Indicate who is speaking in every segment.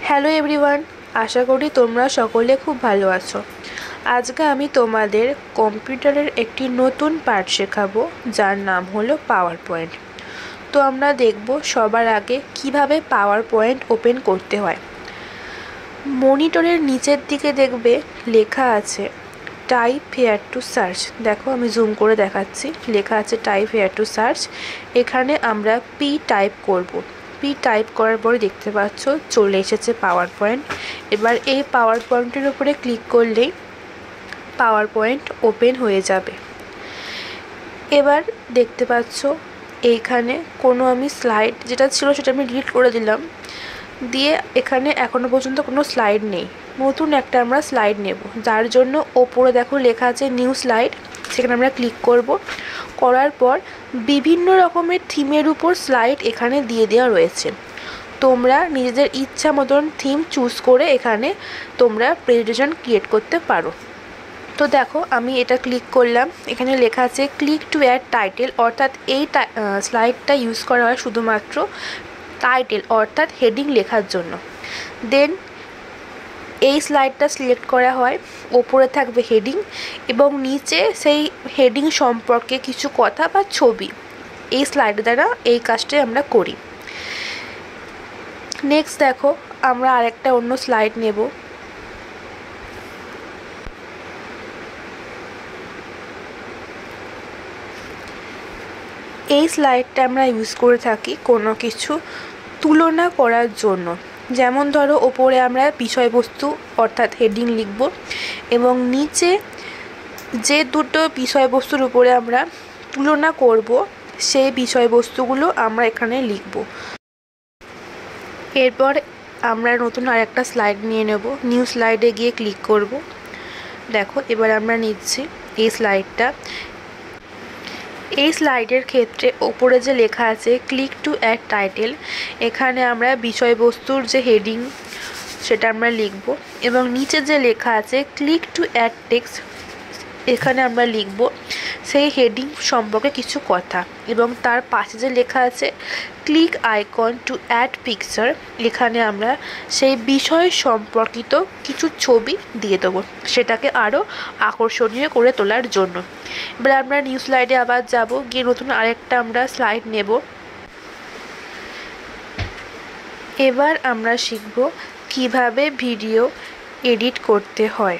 Speaker 1: Hello everyone, আশা করি তোমরা সকলে খুব ভালো আছো। আজকে আমি তোমাদের কম্পিউটারের একটি নতুন পার্ট শেখাবো, যার নাম হলো পাওয়ার পয়েন্ট। তো আমরা দেখব সবার আগে কিভাবে পাওয়ার পয়েন্ট ওপেন করতে হয়। মনিটরের নিচের দিকে দেখবে লেখা আছে টাইপ হেয়ার টু সার্চ। দেখো, আমি জুম করে দেখাচ্ছি, লেখা আছে টাইপ হেয়ার টু সার্চ। এখানে আমরা পি টাইপ করব। পি টাইপ করার পরে দেখতে পাচ্ছ চলে এসেছে পাওয়ার পয়েন্ট। এবার এই পাওয়ার পয়েন্টের উপরে ক্লিক করলেই পাওয়ার পয়েন্ট ওপেন হয়ে যাবে। এবার দেখতে পাচ্ছ এইখানে কোনো আমি স্লাইড যেটা ছিল সেটা আমি ডিলিট করে দিলাম, দিয়ে এখানে এখনো পর্যন্ত কোনো স্লাইড নেই। নতুন একটা আমরা স্লাইড নেব, যার জন্য ওপরে দেখো লেখা আছে নিউ স্লাইড। সেখানে আমরা ক্লিক করব। করার পর বিভিন্ন রকমের থিমের উপর স্লাইড এখানে দিয়ে দেওয়া রয়েছে। তোমরা নিজেদের ইচ্ছা মতন থিম চুজ করে এখানে তোমরা প্রেজেন্টেশন ক্রিয়েট করতে পারো। তো দেখো, আমি এটা ক্লিক করলাম। এখানে লেখা আছে ক্লিক টু অ্যাড টাইটেল, অর্থাৎ এই স্লাইডটা ইউজ করা হয় শুধুমাত্র টাইটেল অর্থাৎ হেডিং লেখার জন্য। দেন এই স্লাইডটা সিলেক্ট করা হয়, ওপরে থাকবে হেডিং এবং নিচে সেই হেডিং সম্পর্কে কিছু কথা বা ছবি। এই স্লাইড দ্বারা এই কাজটাই আমরা করি। নেক্সট দেখো, আমরা আরেকটা অন্য স্লাইড নেব। এই স্লাইডটা আমরা ইউজ করে থাকি কোনো কিছু তুলনা করার জন্য। যেমন ধরো, ওপরে আমরা বিষয়বস্তু অর্থাৎ হেডিং লিখব এবং নিচে যে দুটো বিষয়বস্তুর উপরে আমরা তুলনা করব সেই বিষয়বস্তুগুলো আমরা এখানে লিখব। এরপর আমরা নতুন আরেকটা স্লাইড নিয়ে নেব। নিউ স্লাইডে গিয়ে ক্লিক করব। দেখো, এবার আমরা নিচ্ছি এই স্লাইডটা। এই স্লাইডের ক্ষেত্রে ওপরে যে লেখা আছে ক্লিক টু অ্যাড টাইটেল, এখানে আমরা বিষয়বস্তুর যে হেডিং সেটা আমরা লিখব এবং নিচে যে লেখা আছে ক্লিক টু অ্যাড টেক্সট, এখানে আমরা লিখব সেই হেডিং সম্পর্কে কিছু কথা। এবং তার পাশে যে লেখা আছে click icon to add picture, এখানে আমরা সেই বিষয় সম্পর্কিত কিছু ছবি দিয়ে দেবো, সেটাকে আরও আকর্ষণীয় করে তোলার জন্য। এবার আমরা নিউ স্লাইডে আবার যাব, গিয়ে নতুন আরেকটা আমরা স্লাইড নেব। এবার আমরা শিখব কিভাবে ভিডিও এডিট করতে হয়।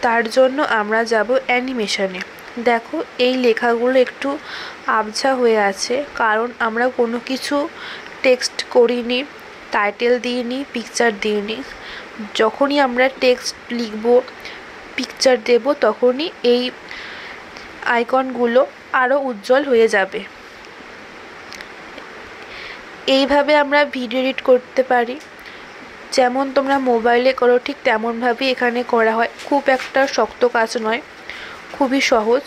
Speaker 1: তার জন্য আমরা যাব অ্যানিমেশনে। দেখো, এই লেখাগুলো একটু আবছা হয়ে আছে, কারণ আমরা কোনো কিছু টেক্সট করিনি, টাইটেল দিইনি, পিকচার দিইনি। যখনই আমরা টেক্সট লিখব, পিকচার দেব, তখনই এই আইকনগুলো আরও উজ্জ্বল হয়ে যাবে। এইভাবে আমরা ভিডিও এডিট করতে পারি। যেমন তোমরা মোবাইলে করো ঠিক তেমনভাবেই এখানে করা হয়। খুব একটা শক্ত কাজ নয়, খুবই সহজ।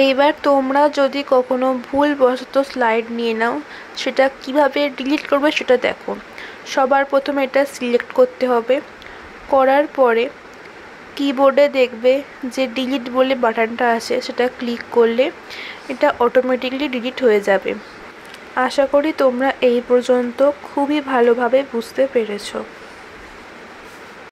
Speaker 1: এইবার তোমরা যদি কখনো ভুলবশত স্লাইড নিয়ে নাও, সেটা কিভাবে ডিলিট করবে সেটা দেখো। সবার প্রথমে এটা সিলেক্ট করতে হবে। করার পরে কিবোর্ডে দেখবে যে ডিলিট বলে বাটনটা আছে, সেটা ক্লিক করলে এটা অটোমেটিকলি ডিলিট হয়ে যাবে। আশা করি তোমরা এই পর্যন্ত খুবই ভালোভাবে বুঝতে পেরেছো।